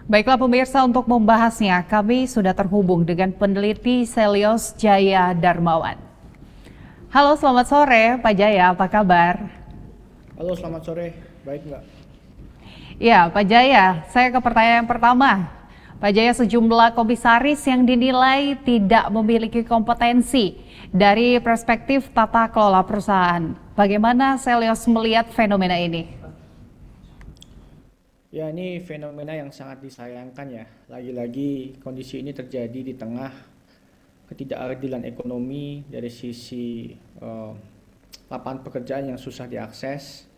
Baiklah pemirsa, untuk membahasnya kami sudah terhubung dengan peneliti Selios Jaya Darmawan. Halo, selamat sore Pak Jaya, apa kabar? Halo, selamat sore. Baik, Mbak. Ya, Pak Jaya, saya ke pertanyaan pertama. Pak Jaya, sejumlah komisaris yang dinilai tidak memiliki kompetensi dari perspektif tata kelola perusahaan. Bagaimana Selios melihat fenomena ini? Ya, ini fenomena yang sangat disayangkan ya. Lagi-lagi kondisi ini terjadi di tengah ketidakadilan ekonomi dari sisi lapangan pekerjaan yang susah diakses.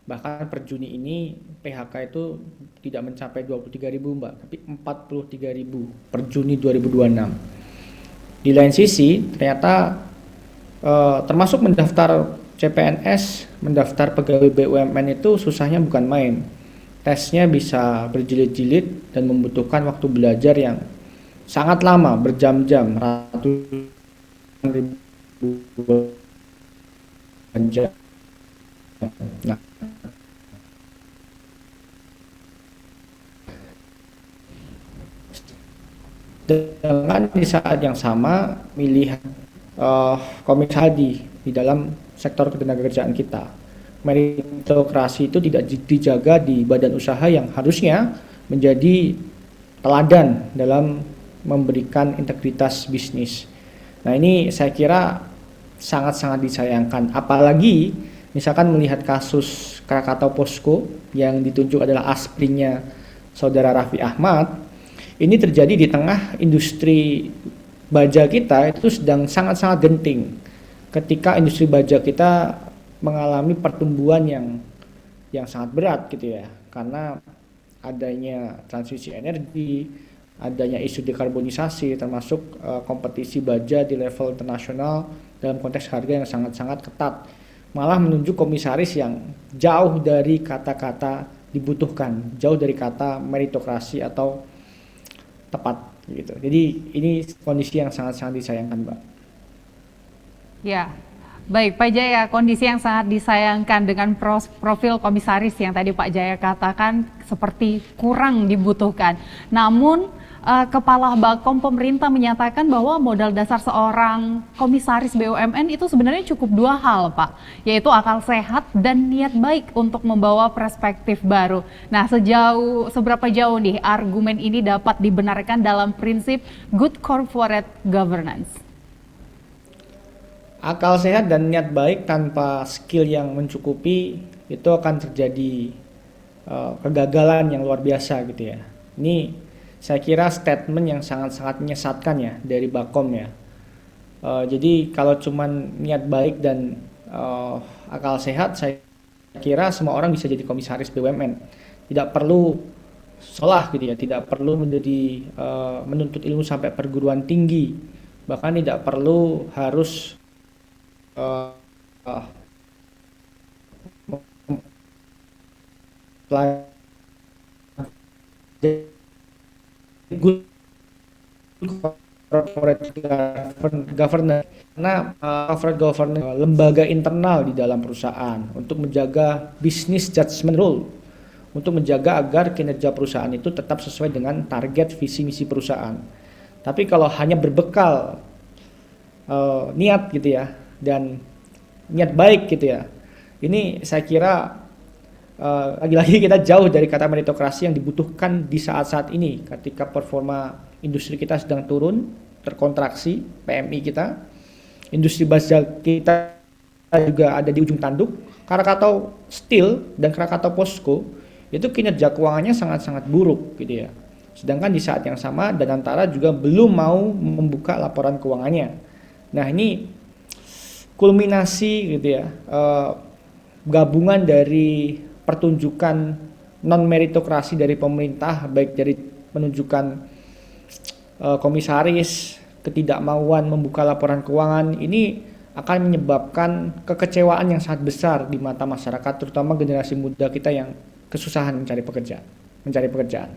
Bahkan per Juni ini PHK itu tidak mencapai 23.000 Mbak, tapi 43.000 per Juni 2026. Di lain sisi, ternyata termasuk mendaftar CPNS, mendaftar pegawai BUMN itu susahnya bukan main. Tesnya bisa berjilid-jilid dan membutuhkan waktu belajar yang sangat lama, berjam-jam, ratusan ribu jam. Nah, dengan di saat yang sama milih komisadi di dalam sektor ketenagakerjaan kita. Meritokrasi itu tidak dijaga di badan usaha yang harusnya menjadi teladan dalam memberikan integritas bisnis. Nah, ini saya kira sangat-sangat disayangkan. Apalagi misalkan melihat kasus Krakatau Posko yang ditunjuk adalah aspirnya saudara Raffi Ahmad. Ini terjadi di tengah industri baja kita itu sedang sangat-sangat genting. Ketika industri baja kita mengalami pertumbuhan yang sangat berat gitu ya, karena adanya transisi energi, adanya isu dekarbonisasi, termasuk kompetisi baja di level internasional dalam konteks harga yang sangat-sangat ketat, malah menunjuk komisaris yang jauh dari kata-kata dibutuhkan, jauh dari kata meritokrasi atau tepat gitu. Jadi ini kondisi yang sangat-sangat disayangkan, Mbak. Ya, baik Pak Jaya, kondisi yang sangat disayangkan dengan profil komisaris yang tadi Pak Jaya katakan seperti kurang dibutuhkan. Namun Kepala Bakom pemerintah menyatakan bahwa modal dasar seorang komisaris BUMN itu sebenarnya cukup dua hal Pak, yaitu akal sehat dan niat baik untuk membawa perspektif baru. Nah, seberapa jauh nih argumen ini dapat dibenarkan dalam prinsip good corporate governance? Akal sehat dan niat baik tanpa skill yang mencukupi itu akan terjadi kegagalan yang luar biasa gitu ya. Ini saya kira statement yang sangat-sangat menyesatkan ya dari Bakom ya. Jadi kalau cuman niat baik dan akal sehat, saya kira semua orang bisa jadi komisaris BUMN. Tidak perlu sekolah gitu ya, tidak perlu menjadi menuntut ilmu sampai perguruan tinggi, bahkan tidak perlu harus good corporate governance, karena corporate governance lembaga internal di dalam perusahaan untuk menjaga business judgment rule, untuk menjaga agar kinerja perusahaan itu tetap sesuai dengan target visi misi perusahaan. Tapi kalau hanya berbekal niat gitu ya dan niat baik gitu ya, ini saya kira lagi-lagi kita jauh dari kata meritokrasi yang dibutuhkan di saat-saat ini ketika performa industri kita sedang turun, terkontraksi, PMI kita, industri baja kita juga ada di ujung tanduk. Krakatau Steel dan Krakatau Posko itu kinerja keuangannya sangat-sangat buruk gitu ya. Sedangkan di saat yang sama Danantara juga belum mau membuka laporan keuangannya. Nah, ini kulminasi gitu ya, gabungan dari pertunjukan non meritokrasi dari pemerintah, baik dari penunjukan komisaris, ketidakmauan membuka laporan keuangan, ini akan menyebabkan kekecewaan yang sangat besar di mata masyarakat, terutama generasi muda kita yang kesusahan mencari pekerjaan.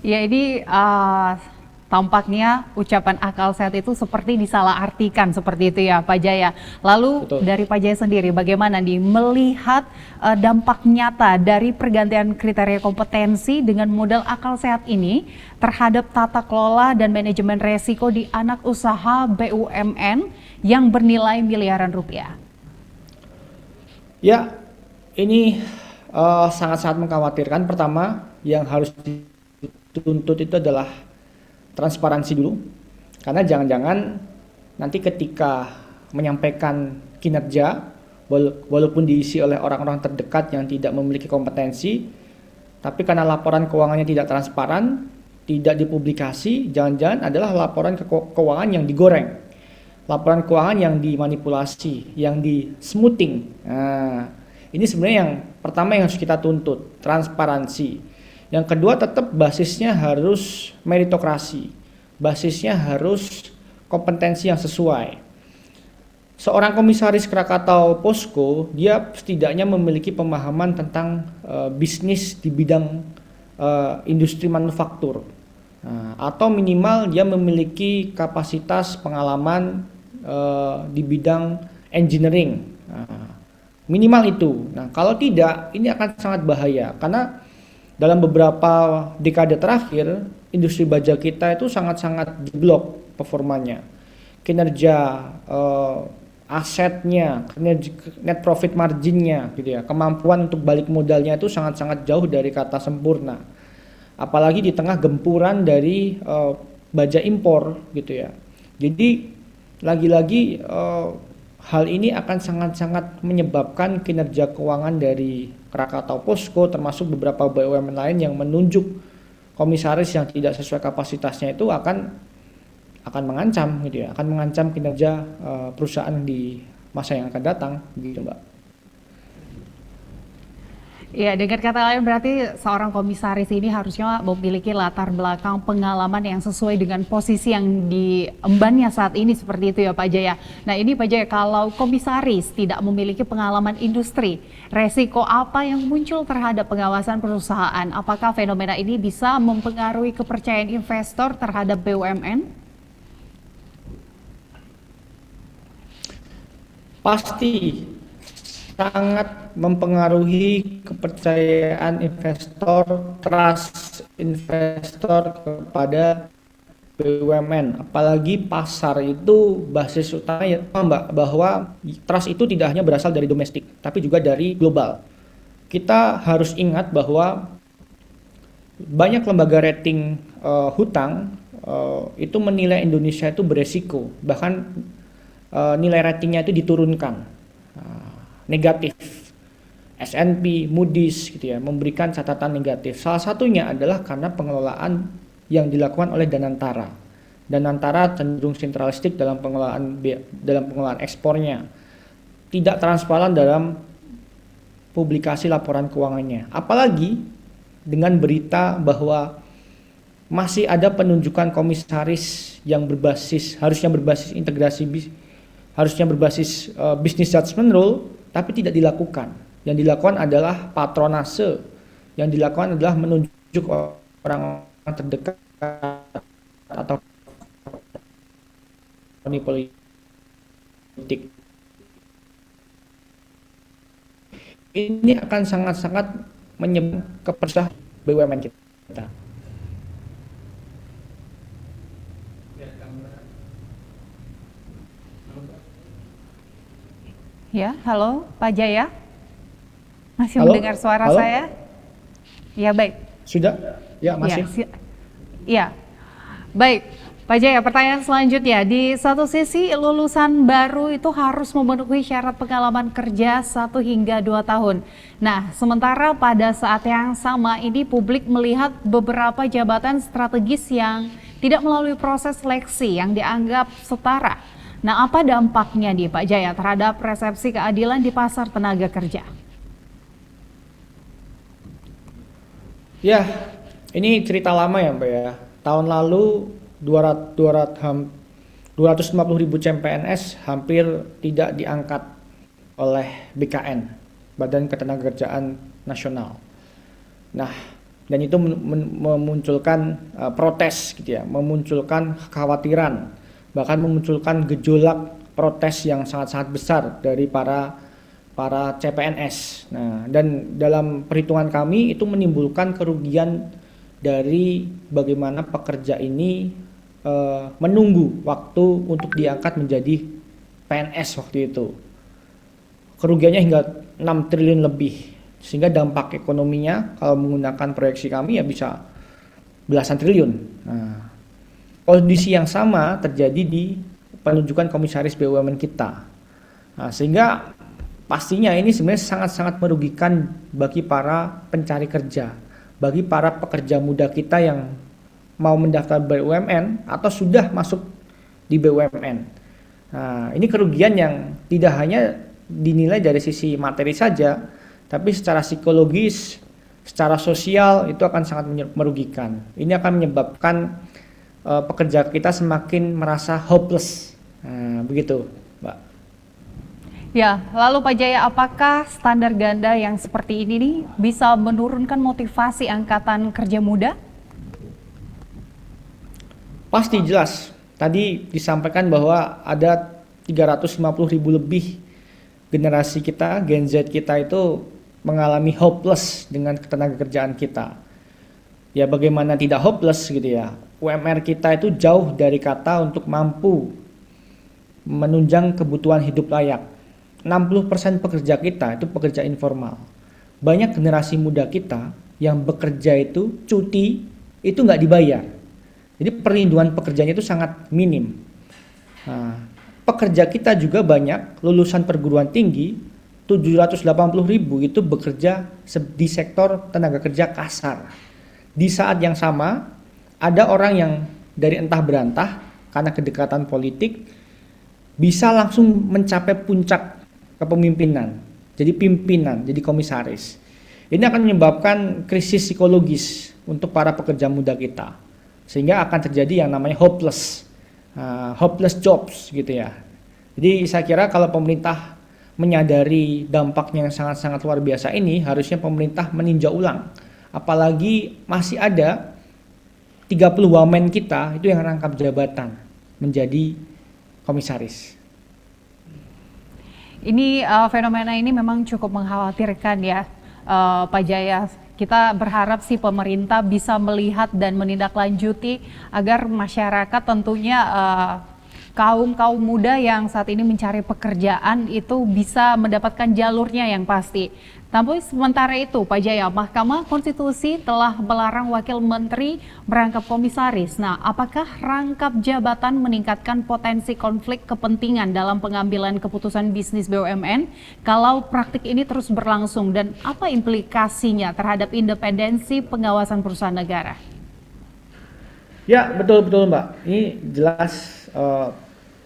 Ya, ini tampaknya ucapan akal sehat itu seperti disalahartikan seperti itu ya Pak Jaya. Lalu Betul. dari Pak Jaya sendiri bagaimana nih melihat dampak nyata dari pergantian kriteria kompetensi dengan modal akal sehat ini terhadap tata kelola dan manajemen resiko di anak usaha BUMN yang bernilai miliaran rupiah? Ya, ini sangat-sangat mengkhawatirkan. Pertama, yang harus dituntut itu adalah transparansi dulu, karena jangan-jangan nanti ketika menyampaikan kinerja, walaupun diisi oleh orang-orang terdekat yang tidak memiliki kompetensi, tapi karena laporan keuangannya tidak transparan, tidak dipublikasi, jangan-jangan adalah laporan keuangan yang digoreng, laporan keuangan yang dimanipulasi, yang di smoothing. Nah, ini sebenarnya yang pertama yang harus kita tuntut, transparansi. Yang kedua, tetap basisnya harus meritokrasi, basisnya harus kompetensi yang sesuai. Seorang komisaris Krakatau Posko, dia setidaknya memiliki pemahaman tentang bisnis di bidang industri manufaktur, atau minimal dia memiliki kapasitas pengalaman di bidang engineering, minimal itu. Nah, kalau tidak, ini akan sangat bahaya, karena dalam beberapa dekade terakhir, industri baja kita itu sangat-sangat jeblok performanya. Kinerja asetnya, net profit marginnya, gitu ya, kemampuan untuk balik modalnya itu sangat-sangat jauh dari kata sempurna. Apalagi di tengah gempuran dari baja impor, gitu ya. Jadi lagi-lagi hal ini akan sangat-sangat menyebabkan kinerja keuangan dari Krakatau Posko, termasuk beberapa BUMN lain yang menunjuk komisaris yang tidak sesuai kapasitasnya, itu akan mengancam, gitu ya, akan mengancam kinerja perusahaan di masa yang akan datang, gitu Mbak. Ya, dengan kata lain berarti seorang komisaris ini harusnya memiliki latar belakang pengalaman yang sesuai dengan posisi yang diembannya saat ini seperti itu ya Pak Jaya. Nah ini Pak Jaya, kalau komisaris tidak memiliki pengalaman industri, resiko apa yang muncul terhadap pengawasan perusahaan? Apakah fenomena ini bisa mempengaruhi kepercayaan investor terhadap BUMN? Pasti sangat mempengaruhi kepercayaan investor, trust investor kepada BUMN. Apalagi pasar itu basis utama ya Mbak, bahwa trust itu tidak hanya berasal dari domestik, tapi juga dari global. Kita harus ingat bahwa banyak lembaga rating hutang itu menilai Indonesia itu beresiko, bahkan nilai ratingnya itu diturunkan, negatif. S&P, Moody's, gitu ya, memberikan catatan negatif. Salah satunya adalah karena pengelolaan yang dilakukan oleh Danantara. Danantara cenderung sentralistik dalam pengelolaan ekspornya, tidak transparan dalam publikasi laporan keuangannya. Apalagi dengan berita bahwa masih ada penunjukan komisaris yang harusnya berbasis integrasi, harusnya berbasis business judgment rule, tapi tidak dilakukan. Yang dilakukan adalah patronase, yang dilakukan adalah menunjuk orang terdekat atau politik. Ini akan sangat-sangat menyebabkan kepercayaan BUMN kita. Ya, halo Pak Jaya. Masih Halo? mendengar suara Halo? saya? Ya, baik. Sudah? Ya, masih. Ya, baik. Pak Jaya, pertanyaan selanjutnya. Di satu sisi, lulusan baru itu harus memenuhi syarat pengalaman kerja 1 hingga 2 tahun. Nah, sementara pada saat yang sama ini publik melihat beberapa jabatan strategis yang tidak melalui proses seleksi yang dianggap setara. Nah, apa dampaknya nih Pak Jaya terhadap persepsi keadilan di pasar tenaga kerja? Ya, ini cerita lama ya Mbak ya. Tahun lalu 250.000 CPNS hampir tidak diangkat oleh BKN, Badan Ketenagakerjaan Nasional. Nah, dan itu memunculkan protes gitu ya, memunculkan kekhawatiran, bahkan memunculkan gejolak protes yang sangat-sangat besar dari para CPNS. Nah, dan dalam perhitungan kami itu menimbulkan kerugian dari bagaimana pekerja ini menunggu waktu untuk diangkat menjadi PNS waktu itu. Kerugiannya hingga 6 triliun lebih, sehingga dampak ekonominya kalau menggunakan proyeksi kami ya bisa belasan triliun. Nah, kondisi yang sama terjadi di penunjukan komisaris BUMN kita. Nah, sehingga pastinya ini sebenarnya sangat-sangat merugikan bagi para pencari kerja, bagi para pekerja muda kita yang mau mendaftar BUMN atau sudah masuk di BUMN. Nah, ini kerugian yang tidak hanya dinilai dari sisi materi saja, tapi secara psikologis, secara sosial itu akan sangat merugikan. Ini akan menyebabkan pekerja kita semakin merasa hopeless. Nah, begitu, Mbak. Ya, lalu Pak Jaya, apakah standar ganda yang seperti ini nih bisa menurunkan motivasi angkatan kerja muda? Pasti jelas. Tadi disampaikan bahwa ada 350.000 lebih generasi kita, Gen Z kita itu mengalami hopeless dengan ketenaga kerjaan kita. Ya bagaimana tidak hopeless gitu ya. UMR kita itu jauh dari kata untuk mampu menunjang kebutuhan hidup layak. 60% pekerja kita itu pekerja informal. Banyak generasi muda kita yang bekerja itu cuti itu nggak dibayar. Jadi perlindungan pekerjaannya itu sangat minim. Nah, pekerja kita juga banyak lulusan perguruan tinggi 780.000 itu bekerja di sektor tenaga kerja kasar. Di saat yang sama ada orang yang dari entah berantah karena kedekatan politik bisa langsung mencapai puncak kepemimpinan, jadi pimpinan, jadi komisaris. Ini akan menyebabkan krisis psikologis untuk para pekerja muda kita, sehingga akan terjadi yang namanya hopeless jobs gitu ya. Jadi saya kira kalau pemerintah menyadari dampaknya yang sangat-sangat luar biasa ini, harusnya pemerintah meninjau ulang. Apalagi masih ada 30 wamen kita itu yang rangkap jabatan menjadi komisaris. Ini fenomena ini memang cukup mengkhawatirkan ya, Pak Jaya. Kita berharap sih pemerintah bisa melihat dan menindaklanjuti agar masyarakat tentunya kaum muda yang saat ini mencari pekerjaan itu bisa mendapatkan jalurnya yang pasti. Tapi sementara itu, Pak Jaya, Mahkamah Konstitusi telah melarang wakil menteri merangkap komisaris. Nah, apakah rangkap jabatan meningkatkan potensi konflik kepentingan dalam pengambilan keputusan bisnis BUMN kalau praktik ini terus berlangsung, dan apa implikasinya terhadap independensi pengawasan perusahaan negara? Ya, betul Mbak. Ini jelas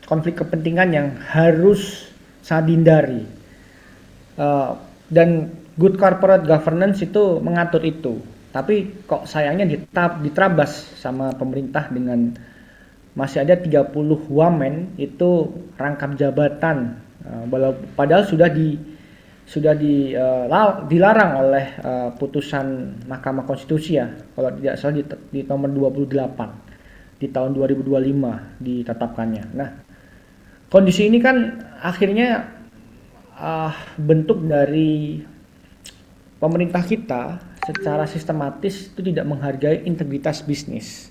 konflik kepentingan yang harus sangat dihindari. Dan good corporate governance itu mengatur itu. Tapi kok sayangnya diterabas sama pemerintah dengan masih ada 30 wamen itu rangkap jabatan. Padahal sudah dilarang oleh putusan Mahkamah Konstitusi ya, kalau tidak salah di nomor 28 di tahun 2025 ditetapkannya. Nah, kondisi ini kan akhirnya bentuk dari pemerintah kita secara sistematis itu tidak menghargai integritas bisnis,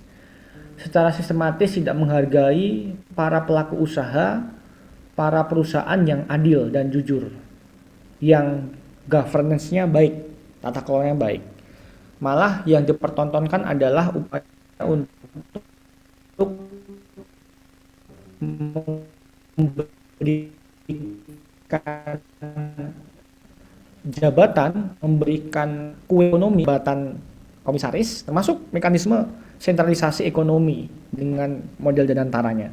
secara sistematis tidak menghargai para pelaku usaha, para perusahaan yang adil dan jujur, yang governance-nya baik, tata kelolanya baik. Malah yang dipertontonkan adalah upaya untuk memberikan jabatan, memberikan kue ekonomi jabatan komisaris, termasuk mekanisme sentralisasi ekonomi dengan model danantaranya.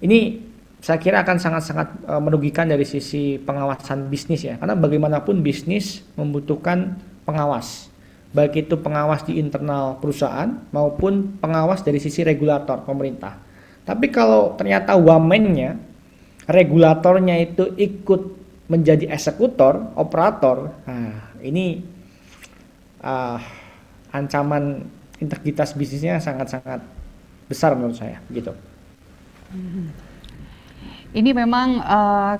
Ini saya kira akan sangat-sangat merugikan dari sisi pengawasan bisnis ya, karena bagaimanapun bisnis membutuhkan pengawas, baik itu pengawas di internal perusahaan maupun pengawas dari sisi regulator pemerintah. Tapi kalau ternyata wamennya, regulatornya itu ikut menjadi eksekutor, operator, nah ini ancaman integritas bisnisnya sangat-sangat besar menurut saya gitu. Ini memang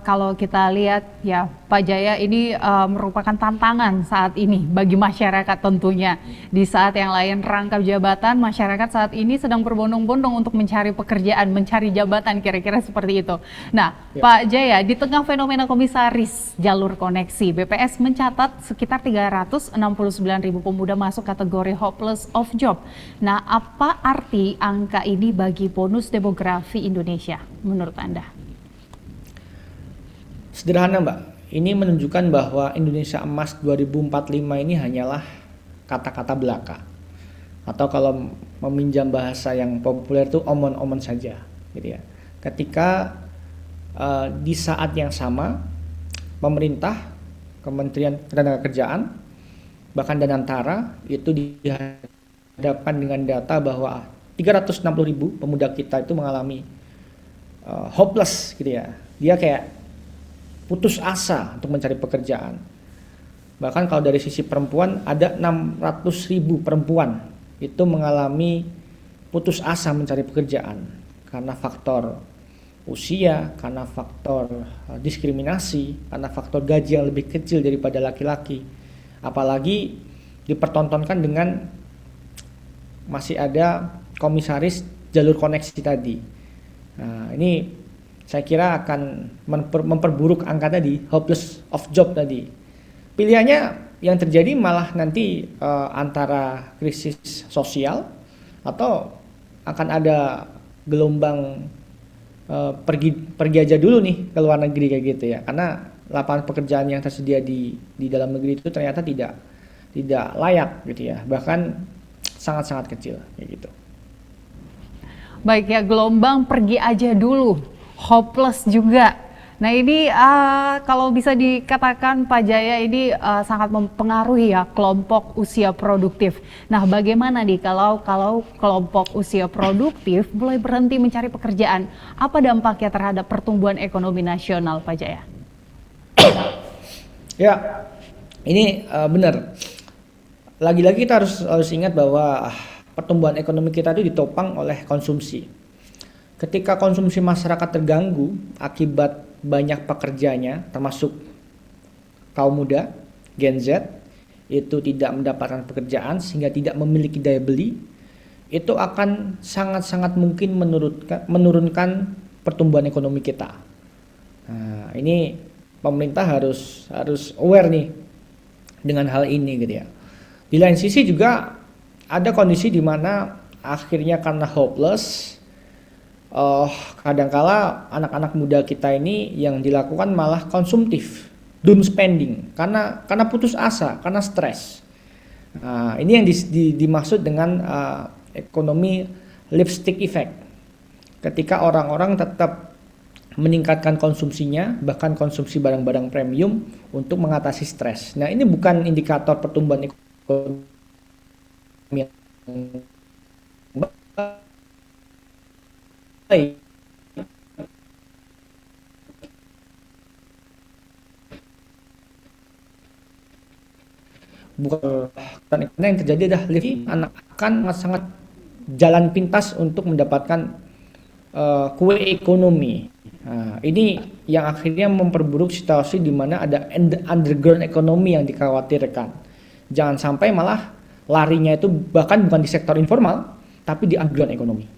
kalau kita lihat ya Pak Jaya, ini merupakan tantangan saat ini bagi masyarakat tentunya. Di saat yang lain rangkap jabatan, masyarakat saat ini sedang berbondong-bondong untuk mencari pekerjaan, mencari jabatan, kira-kira seperti itu. Nah, Ya. Pak Jaya, di tengah fenomena komisaris jalur koneksi, BPS mencatat sekitar 369.000 pemuda masuk kategori hopeless of job. Nah, apa arti angka ini bagi bonus demografi Indonesia menurut Anda? Sederhana Mbak, ini menunjukkan bahwa Indonesia Emas 2045 ini hanyalah kata-kata belaka. Atau kalau meminjam bahasa yang populer itu omon-omon saja gitu ya. Ketika di saat yang sama pemerintah, Kementerian Ketenagakerjaan, bahkan Danantara itu dihadapkan dengan data bahwa 360.000 pemuda kita itu mengalami hopeless gitu ya. Dia kayak putus asa untuk mencari pekerjaan. Bahkan kalau dari sisi perempuan ada 600.000 perempuan itu mengalami putus asa mencari pekerjaan karena faktor usia, karena faktor diskriminasi, karena faktor gaji yang lebih kecil daripada laki-laki. Apalagi dipertontonkan dengan masih ada komisaris jalur koneksi tadi. Nah, ini saya kira akan memperburuk angka tadi, hopeless of job tadi. Pilihannya yang terjadi malah nanti antara krisis sosial atau akan ada gelombang pergi aja dulu nih ke luar negeri kayak gitu ya. Karena lapangan pekerjaan yang tersedia di dalam negeri itu ternyata tidak layak gitu ya. Bahkan sangat-sangat kecil kayak gitu. Baik ya, gelombang pergi aja dulu. Hopeless juga. Nah ini kalau bisa dikatakan Pak Jaya ini sangat mempengaruhi ya kelompok usia produktif. Nah bagaimana nih kalau kelompok usia produktif mulai berhenti mencari pekerjaan, apa dampaknya terhadap pertumbuhan ekonomi nasional Pak Jaya? Ya, ini benar. Lagi-lagi kita harus ingat bahwa pertumbuhan ekonomi kita itu ditopang oleh konsumsi. Ketika konsumsi masyarakat terganggu akibat banyak pekerjanya, termasuk kaum muda, Gen Z, itu tidak mendapatkan pekerjaan sehingga tidak memiliki daya beli, itu akan sangat-sangat mungkin menurunkan pertumbuhan ekonomi kita. Nah, ini pemerintah harus aware nih dengan hal ini gitu ya. Di lain sisi juga ada kondisi di mana akhirnya karena hopeless, kadangkala anak-anak muda kita ini yang dilakukan malah konsumtif, doom spending, karena putus asa, karena stres. Nah, ini yang dimaksud dengan ekonomi lipstick effect. Ketika orang-orang tetap meningkatkan konsumsinya, bahkan konsumsi barang-barang premium untuk mengatasi stres. Nah, ini bukan indikator pertumbuhan ekonomi yang baik. Bukan, karena yang terjadi adalah anak akan sangat jalan pintas untuk mendapatkan kue ekonomi. Nah, ini yang akhirnya memperburuk situasi di mana ada underground ekonomi yang dikhawatirkan. Jangan sampai malah larinya itu bahkan bukan di sektor informal, tapi di underground ekonomi.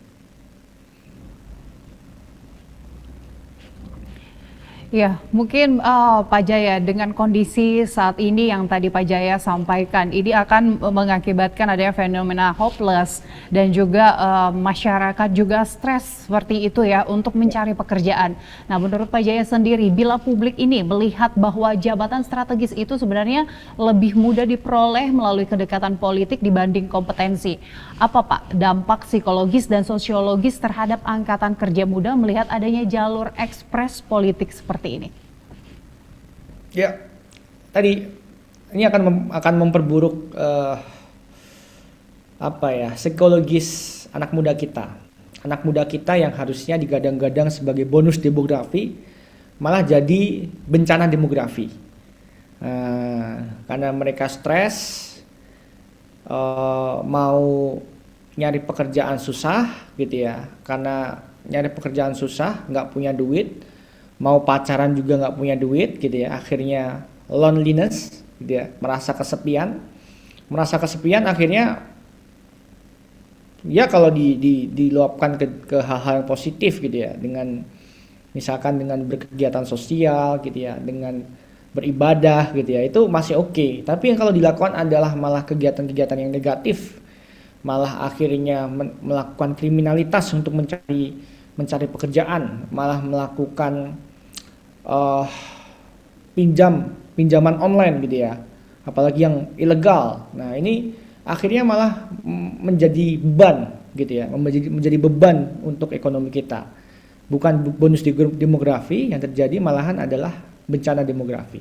Ya, mungkin Pak Jaya dengan kondisi saat ini yang tadi Pak Jaya sampaikan, ini akan mengakibatkan adanya fenomena hopeless dan juga masyarakat juga stres seperti itu ya untuk mencari pekerjaan. Nah, menurut Pak Jaya sendiri, bila publik ini melihat bahwa jabatan strategis itu sebenarnya lebih mudah diperoleh melalui kedekatan politik dibanding kompetensi, apa Pak dampak psikologis dan sosiologis terhadap angkatan kerja muda melihat adanya jalur ekspres politik seperti ini? Ya, tadi ini akan memperburuk psikologis anak muda kita. Anak muda kita yang harusnya digadang-gadang sebagai bonus demografi malah jadi bencana demografi. Karena mereka stres, mau nyari pekerjaan susah gitu ya, karena nyari pekerjaan susah, nggak punya duit, mau pacaran juga nggak punya duit gitu ya, akhirnya loneliness gitu ya, merasa kesepian akhirnya ya kalau diluapkan ke hal-hal yang positif gitu ya, dengan misalkan dengan berkegiatan sosial gitu ya, dengan beribadah gitu ya, itu masih oke. Tapi yang kalau dilakukan adalah malah kegiatan-kegiatan yang negatif, malah akhirnya melakukan kriminalitas untuk mencari pekerjaan, malah melakukan eh, pinjaman online gitu ya, apalagi yang ilegal. Nah ini akhirnya malah menjadi beban gitu ya, menjadi beban untuk ekonomi kita. Bukan bonus demografi yang terjadi, malahan adalah bencana demografi.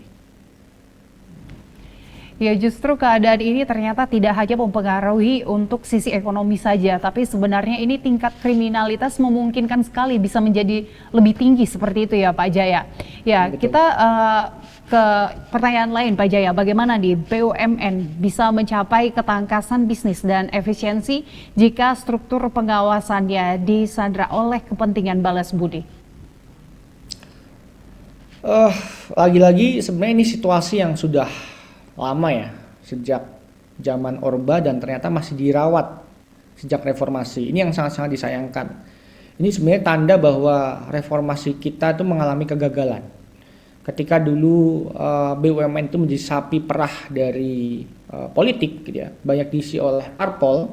Ya, justru keadaan ini ternyata tidak hanya mempengaruhi untuk sisi ekonomi saja, tapi sebenarnya ini tingkat kriminalitas memungkinkan sekali bisa menjadi lebih tinggi seperti itu ya Pak Jaya. Ya, Betul. kita ke pertanyaan lain Pak Jaya, bagaimana nih BUMN bisa mencapai ketangkasan bisnis dan efisiensi jika struktur pengawasannya disandra oleh kepentingan balas budi? Lagi-lagi sebenarnya ini situasi yang sudah lama ya, sejak zaman Orba, dan ternyata masih dirawat sejak reformasi. Ini yang sangat-sangat disayangkan. Ini sebenarnya tanda bahwa reformasi kita itu mengalami kegagalan. Ketika dulu BUMN itu menjadi sapi perah dari politik gitu ya, banyak diisi oleh parpol,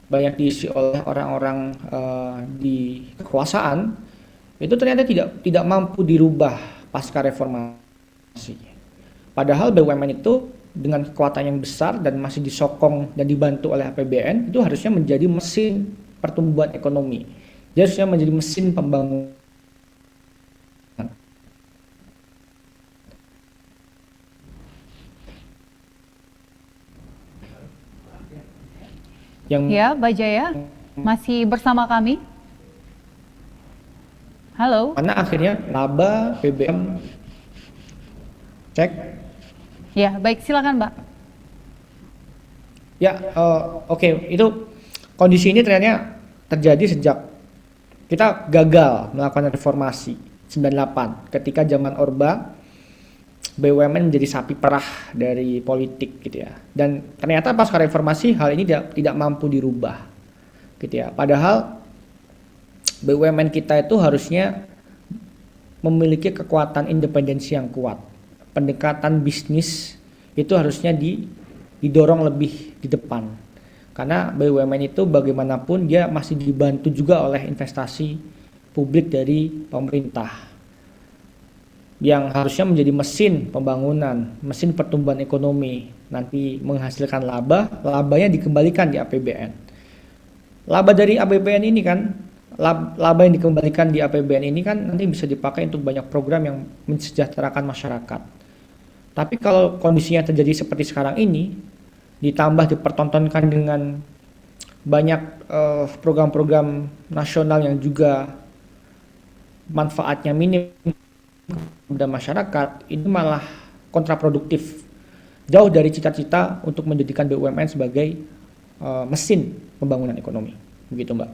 banyak diisi oleh orang-orang di kekuasaan, itu ternyata tidak mampu dirubah pasca reformasi. Padahal BUMN itu dengan kekuatan yang besar dan masih disokong dan dibantu oleh APBN, itu harusnya menjadi mesin pertumbuhan ekonomi. Dia harusnya menjadi mesin pembangunan. Ya, Mbak Jaya, masih bersama kami? Halo? Mana akhirnya laba, BBM, cek. Ya, baik, silakan Mbak. Ya, oke. Itu kondisi ini ternyata terjadi sejak kita gagal melakukan reformasi 98 ketika zaman Orba. BUMN menjadi sapi perah dari politik gitu ya, dan ternyata pasca reformasi hal ini tidak mampu dirubah gitu ya. Padahal BUMN kita itu harusnya memiliki kekuatan independensi yang kuat, pendekatan bisnis itu harusnya didorong lebih di depan, karena BUMN itu bagaimanapun dia masih dibantu juga oleh investasi publik dari pemerintah yang harusnya menjadi mesin pembangunan, mesin pertumbuhan ekonomi, nanti menghasilkan labanya dikembalikan di APBN. Laba dari APBN ini kan, laba yang dikembalikan di APBN ini kan nanti bisa dipakai untuk banyak program yang mensejahterakan masyarakat. Tapi kalau kondisinya terjadi seperti sekarang ini, ditambah dipertontonkan dengan banyak program-program nasional yang juga manfaatnya minim dan masyarakat, ini malah kontraproduktif, jauh dari cita-cita untuk menjadikan BUMN sebagai mesin pembangunan ekonomi. Begitu Mbak.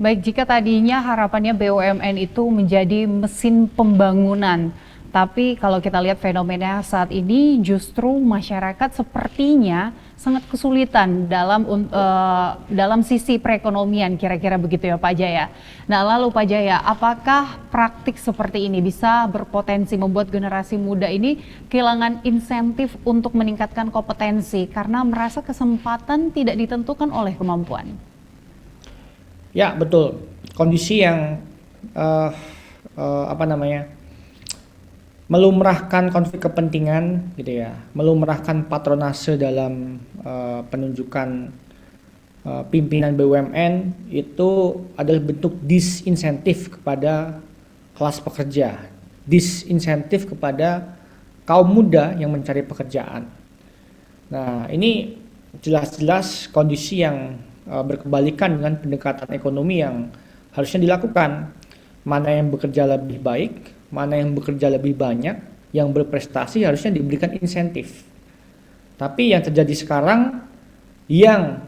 Baik, jika tadinya harapannya BUMN itu menjadi mesin pembangunan, tapi kalau kita lihat fenomena saat ini justru masyarakat sepertinya sangat kesulitan dalam sisi perekonomian, kira-kira begitu ya Pak Jaya. Nah lalu Pak Jaya, apakah praktik seperti ini bisa berpotensi membuat generasi muda ini kehilangan insentif untuk meningkatkan kompetensi karena merasa kesempatan tidak ditentukan oleh kemampuan? Ya betul, kondisi yang melumrahkan konflik kepentingan gitu ya, melumrahkan patronase dalam penunjukan pimpinan BUMN itu adalah bentuk disinsentif kepada kelas pekerja, disinsentif kepada kaum muda yang mencari pekerjaan. Nah ini jelas-jelas kondisi yang berkebalikan dengan pendekatan ekonomi yang harusnya dilakukan. Mana yang bekerja lebih baik, mana yang bekerja lebih banyak, yang berprestasi harusnya diberikan insentif. Tapi yang terjadi sekarang yang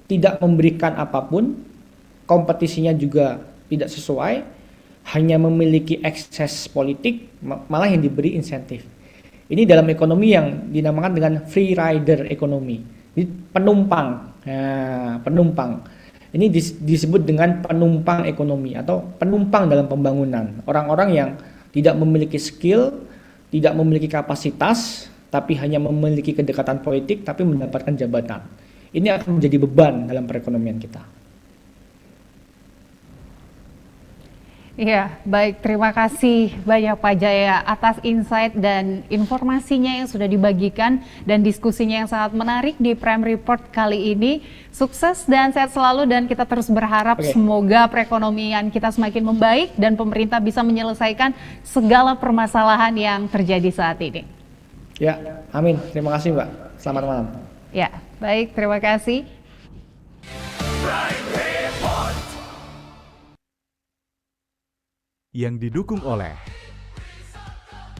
tidak memberikan apapun, kompetisinya juga tidak sesuai, hanya memiliki ekses politik, malah yang diberi insentif. Ini dalam ekonomi yang dinamakan dengan free rider ekonomi. Jadi penumpang. Nah, penumpang. Ini disebut dengan penumpang ekonomi atau penumpang dalam pembangunan. Orang-orang yang tidak memiliki skill, tidak memiliki kapasitas, tapi hanya memiliki kedekatan politik, tapi mendapatkan jabatan. Ini akan menjadi beban dalam perekonomian kita. Iya, baik. Terima kasih banyak Pak Jaya atas insight dan informasinya yang sudah dibagikan dan diskusinya yang sangat menarik di Prime Report kali ini. Sukses dan sehat selalu, dan kita terus berharap semoga perekonomian kita semakin membaik dan pemerintah bisa menyelesaikan segala permasalahan yang terjadi saat ini. Ya, amin. Terima kasih, Mbak. Selamat malam. Ya, baik. Terima kasih. Yang didukung oleh